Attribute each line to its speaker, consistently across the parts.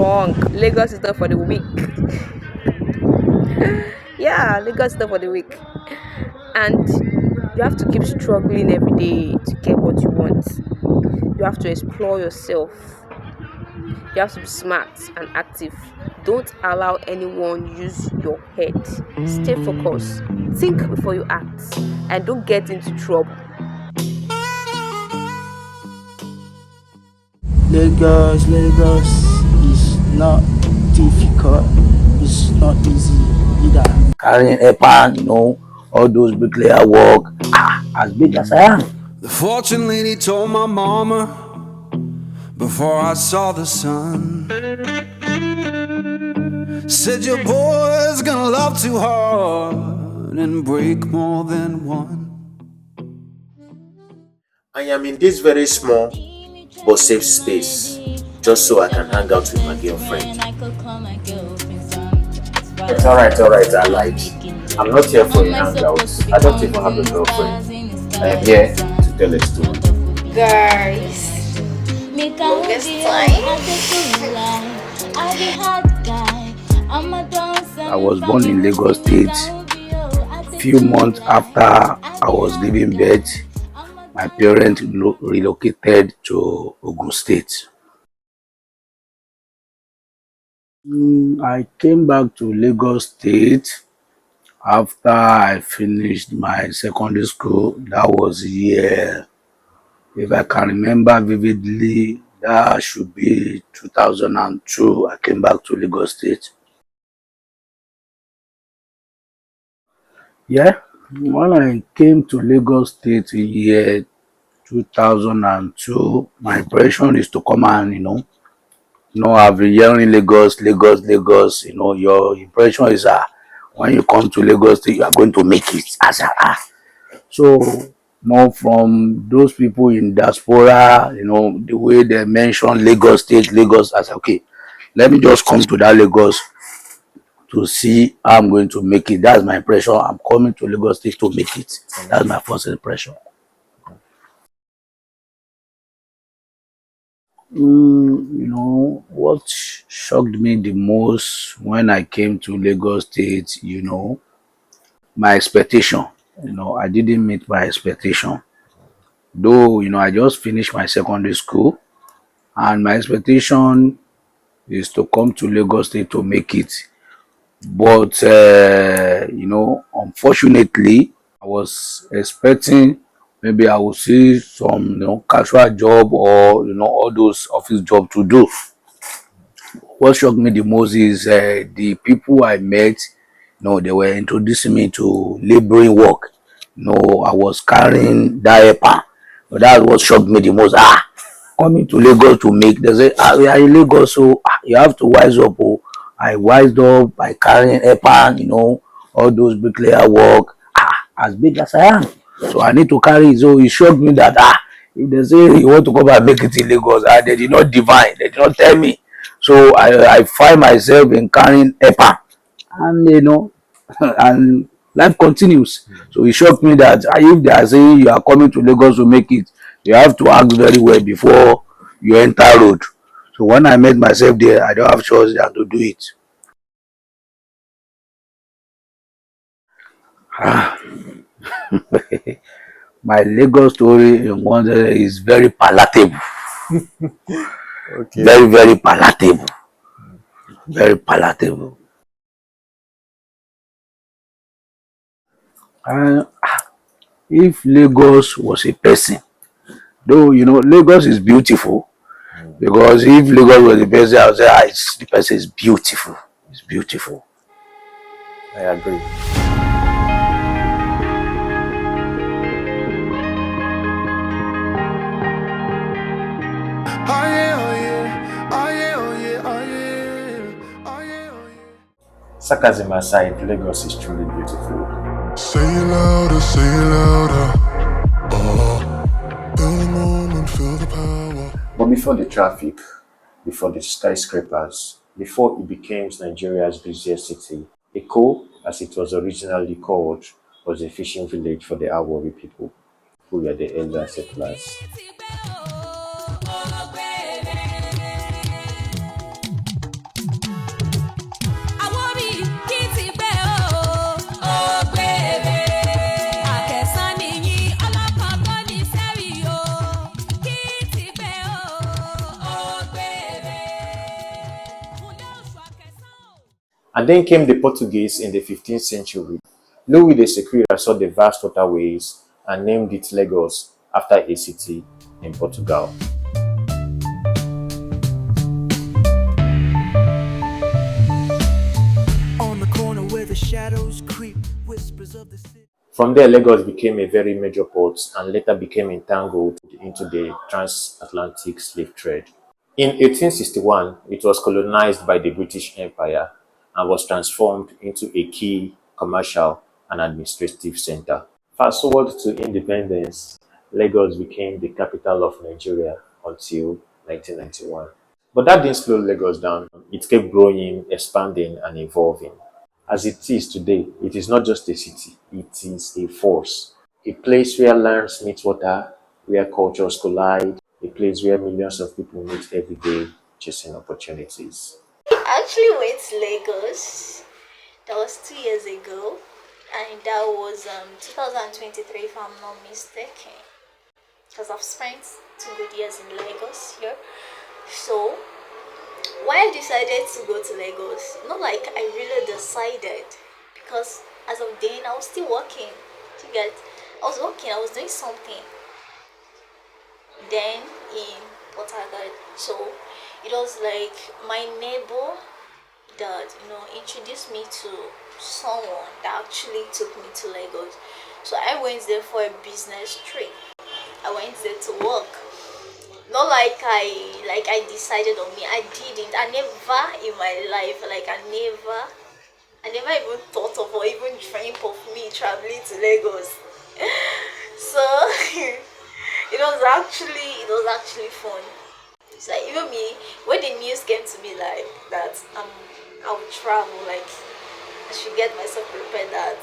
Speaker 1: strong. Lagos is not for the weak. Yeah, Lagos is not for the weak. And you have to keep struggling every day to get what you want. You have to explore yourself. You have to be smart and active. Don't allow anyone use your head. Stay focused. Think before you act. And don't get into trouble.
Speaker 2: Lagos is not difficult. It's not easy either.
Speaker 3: Carrying a pan, all those bricklayer work, as big as I am.
Speaker 4: The fortune lady told my mama before I saw the sun. Said your boy's gonna love too hard and break more than one.
Speaker 5: I am in this very small but safe space just so I can hang out with my girlfriend. It's alright, I lied. I'm not here for a hangout. I don't even have a girlfriend. I am here to tell a story.
Speaker 6: Guys, longest time.
Speaker 3: I was born in Lagos State. Few months after I was giving birth, my parents relocated to Ogun State. I came back to Lagos State after I finished my secondary school. That was year, if I can remember vividly, that should be 2002. I came back to Lagos State. Yeah, when I came to Lagos State in year 2002, my impression is to come and, I've been hearing Lagos, Lagos, Lagos. Your impression is when you come to Lagos State, you are going to make it. So, from those people in diaspora, the way they mention Lagos State, Lagos, I said, okay, let me just come to that Lagos to see how I'm going to make it. That's my impression. I'm coming to Lagos State to make it. That's my first impression. What shocked me the most when I came to Lagos State, my expectation. I didn't meet my expectation. Though, I just finished my secondary school and my expectation is to come to Lagos State to make it. But, unfortunately, I was expecting maybe I will see some, casual job or, all those office job to do. What shocked me the most is the people I met, they were introducing me to laboring work. I was carrying diaper. But that's what shocked me the most. Coming to Lagos to make, they say, we are in Lagos, so you have to wise up. Oh. I wised up by carrying a pan, all those bricklayer work, as big as I am. So I need to carry it. So it shocked me that, if they say you want to come and make it in Lagos, they did not divine, they did not tell me. So I find myself in carrying a pan, and, and life continues. So it shocked me that if they are saying you are coming to Lagos to make it, you have to act very well before you enter road. So when I met myself there, I don't have choice than to do it. My Lagos story in one day is very palatable.
Speaker 7: Okay.
Speaker 3: Very, very palatable. Very palatable. And if Lagos was a person, though, Lagos is beautiful, because if Lagos was a person, I would say the person is beautiful. It's beautiful.
Speaker 7: I agree. Sarcasm aside, Lagos is truly beautiful.
Speaker 8: Say it louder, say it louder. Feel the moment, feel the power.
Speaker 5: But before the traffic, before the skyscrapers, before it became Nigeria's busiest city, Eko, as it was originally called, was a fishing village for the Awori people, who were the elder settlers. And then came the Portuguese in the 15th century. Louis de Sequeira saw the vast waterways and named it Lagos after a city in Portugal.
Speaker 4: On the corner where the shadows creep, whispers of the city.
Speaker 5: From there, Lagos became a very major port and later became entangled into the transatlantic slave trade. In 1861, it was colonized by the British Empire and was transformed into a key commercial and administrative center. Fast forward to independence, Lagos became the capital of Nigeria until 1991. But that didn't slow Lagos down. It kept growing, expanding, and evolving. As it is today, it is not just a city, it is a force. A place where lands meet water, where cultures collide, a place where millions of people meet every day chasing opportunities.
Speaker 6: I actually went to Lagos. That was 2 years ago, and that was 2023, if I'm not mistaken. Because I've spent 2 good years in Lagos here. So, why I decided to go to Lagos? Not like I really decided, because as of then I was still working. I was working. I was doing something. Then in Port Harcourt, so it was like my neighbor that introduced me to someone that actually took me to Lagos. So I went there for a business trip. I went there to work. Not like I decided on me. I didn't. I never in my life, I never even thought of or even dreamt of me traveling to Lagos. So it was actually fun. So like, even me, when the news came to me like that, I would travel, like I should get myself prepared that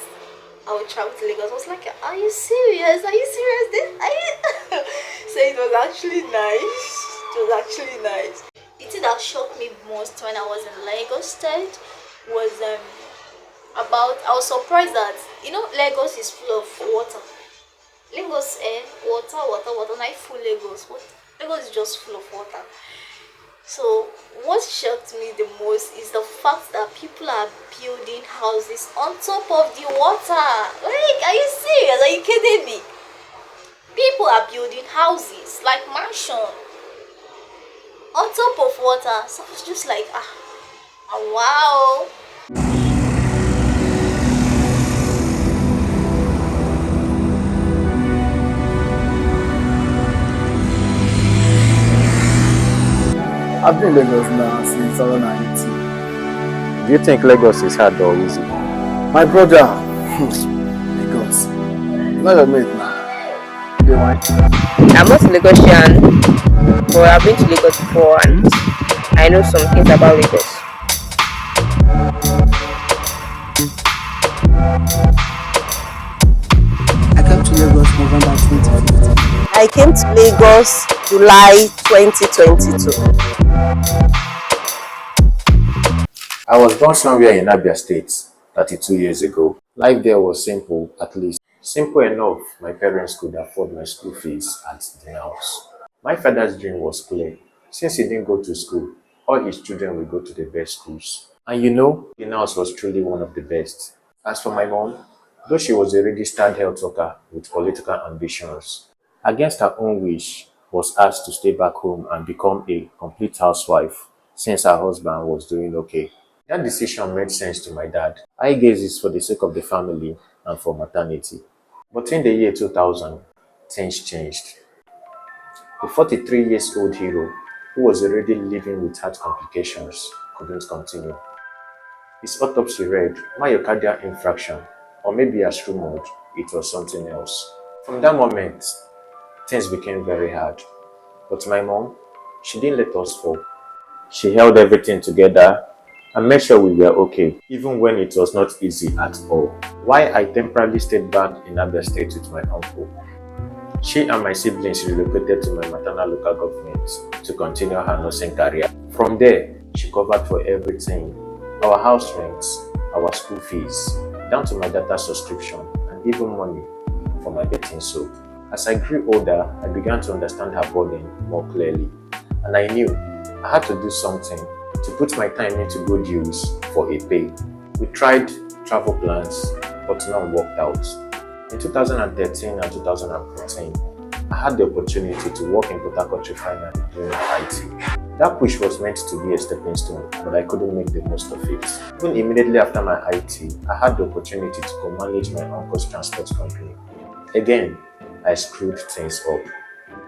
Speaker 6: I would travel to Lagos. I was like, are you serious? Are you serious? So it was actually nice. The thing that shocked me most when I was in Lagos State was I was surprised that Lagos is full of water. Lagos water, not full Lagos. Lagos is just full of water. So what shocked me the most is the fact that people are building houses on top of the water. Like, are you serious? Are you kidding me? People are building houses like mansion on top of water. So I was just like, wow.
Speaker 2: I've been in Lagos now since 2019.
Speaker 5: Do you think Lagos is hard or easy?
Speaker 2: My brother, Lagos. Not your mate now. They want
Speaker 1: I'm not a Lagosian, but I've been to Lagos before and I know some things about Lagos.
Speaker 2: I came to Lagos November 2020.
Speaker 9: I came to Lagos July 2022.
Speaker 5: I was born somewhere in Abia State 32 years ago. Life there was simple, at least. Simple enough, my parents could afford my school fees at the house. My father's dream was clear. Since he didn't go to school, all his children will go to the best schools. And the house was truly one of the best. As for my mom, though she was a registered health worker with political ambitions, against her own wish, was asked to stay back home and become a complete housewife since her husband was doing okay. That decision made sense to my dad. I guess it's for the sake of the family and for maternity. But in the year 2000, things changed. The 43-year-old hero, who was already living with heart complications, couldn't continue. His autopsy read myocardial infarction, or maybe as rumored, it was something else. From that moment, things became very hard. But my mom, she didn't let us fall. She held everything together and made sure we were okay, even when it was not easy at all. Why I temporarily stayed back in Abia State with my uncle. She and my siblings relocated to my maternal local government to continue her nursing career. From there, she covered for everything: our house rents, our school fees, down to my data subscription, and even money for my bathing soap. As I grew older, I began to understand her burden more clearly, and I knew I had to do something. to put my time into good use for a pay. We tried travel plans, but none worked out. In 2013 and 2014, I had the opportunity to work in Port Harcourt Refinery doing IT. That push was meant to be a stepping stone, but I couldn't make the most of it. Even immediately after my IT, I had the opportunity to co-manage my uncle's transport company. Again, I screwed things up.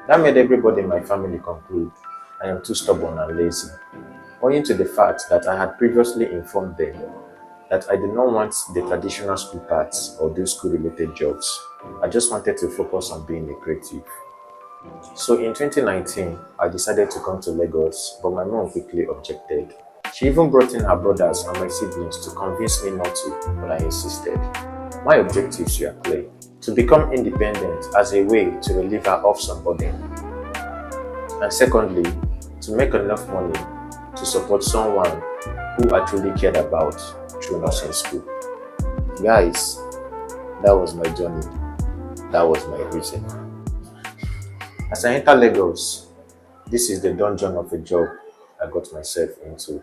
Speaker 5: That made everybody in my family conclude I am too stubborn and lazy, owing to the fact that I had previously informed them that I did not want the traditional school paths or do school-related jobs. I just wanted to focus on being a creative. So in 2019, I decided to come to Lagos, but my mom quickly objected. She even brought in her brothers and my siblings to convince me not to, but I insisted. My objectives were clear: to become independent as a way to relieve her of some burden, and secondly, to make enough money to support someone who I truly cared about through nursing school. Guys, that was my journey. That was my reason. As I enter Lagos, this is the dungeon of a job I got myself into.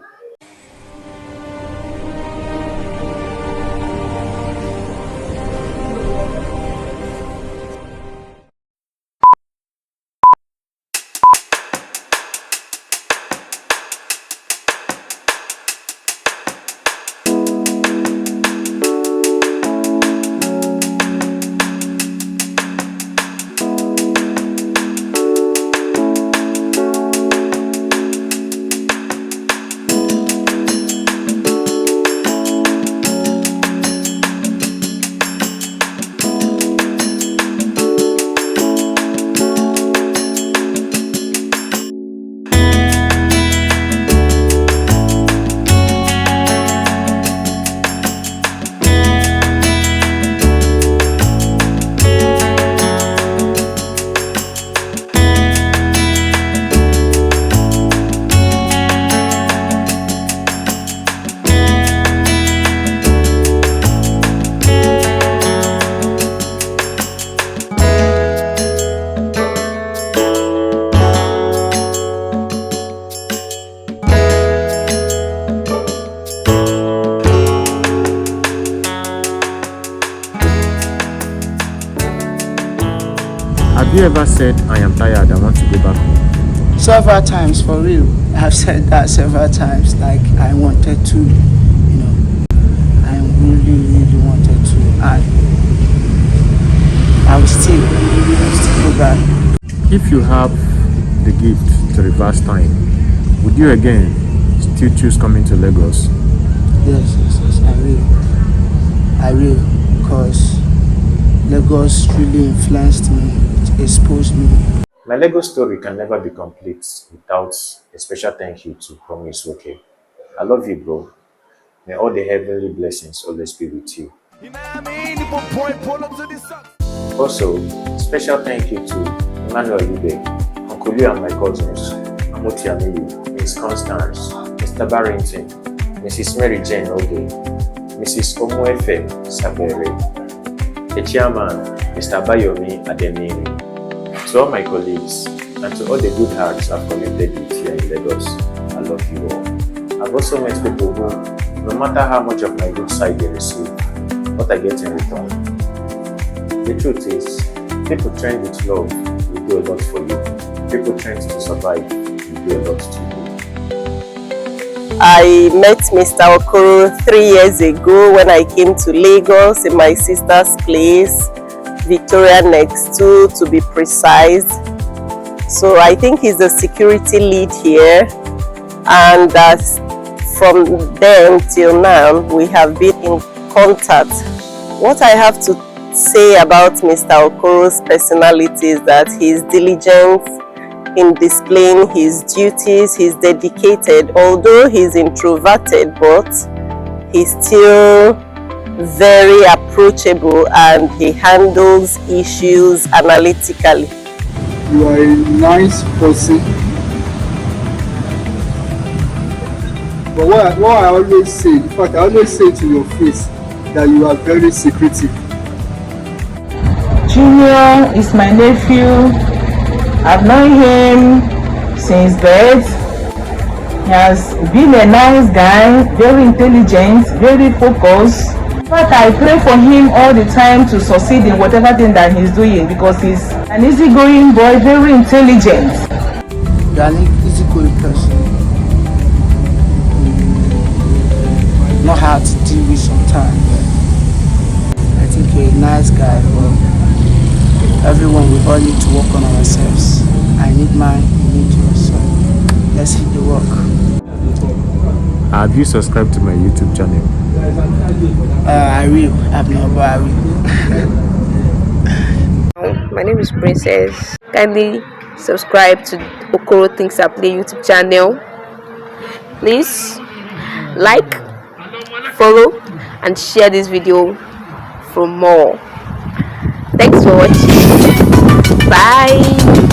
Speaker 10: Have you ever said, I am tired, I want to go back home?
Speaker 11: Several times, for real. I've said that several times, like I wanted to, I really wanted to, and I will still go back.
Speaker 10: If you have the gift to reverse time, would you again still choose coming to Lagos?
Speaker 11: Yes, I will, because Lagos really influenced me, it exposed me.
Speaker 5: My Lagos story can never be complete without a special thank you to Promise OK. I love you, bro. May all the heavenly blessings always be with you. Also, special thank you to Emmanuel Ube, Uncle Lee and my cousins, Amoti Amiyu, Miss Constance, Mr. Barrington, Mrs. Mary Jane Oge, Mrs. Omuefe Sabere, the chairman, Mr. Bayomi Ademiri. To all my colleagues and to all the good hearts I've connected with here in Lagos, I love you all. I've also met people who, no matter how much of my good side they receive, what I get in return. The truth is, people trained with love will do a lot for you. People trained to survive will do a lot to you.
Speaker 9: I met Mr. Okoro 3 years ago when I came to Lagos in my sister's place, Victoria Next 2 to be precise. So I think he's the security lead here, and from then till now we have been in contact. What I have to say about Mr. Okoro's personality is that he's diligent in displaying his duties, he's dedicated. Although he's introverted, but he's still very approachable and he handles issues analytically.
Speaker 12: You are a nice person, but what I always say, in fact I always say to your face, that you are very secretive.
Speaker 13: Junior is my nephew. I've known him since birth. He has been a nice guy, very intelligent, very focused. In fact, I pray for him all the time to succeed in whatever thing that he's doing because he's an easygoing boy, very intelligent.
Speaker 11: You are an easygoing person. Not hard to deal with sometimes. I think you're a nice guy, but everyone, we all need to work on ourselves. I need mine, you need yours. So let's hit the work.
Speaker 10: Have you subscribed to my YouTube channel?
Speaker 11: I will. I've not, but I will.
Speaker 1: My name is Princess. Kindly subscribe to Okoro Things I Play YouTube channel. Please like, follow, and share this video for more. Thanks for watching. Bye.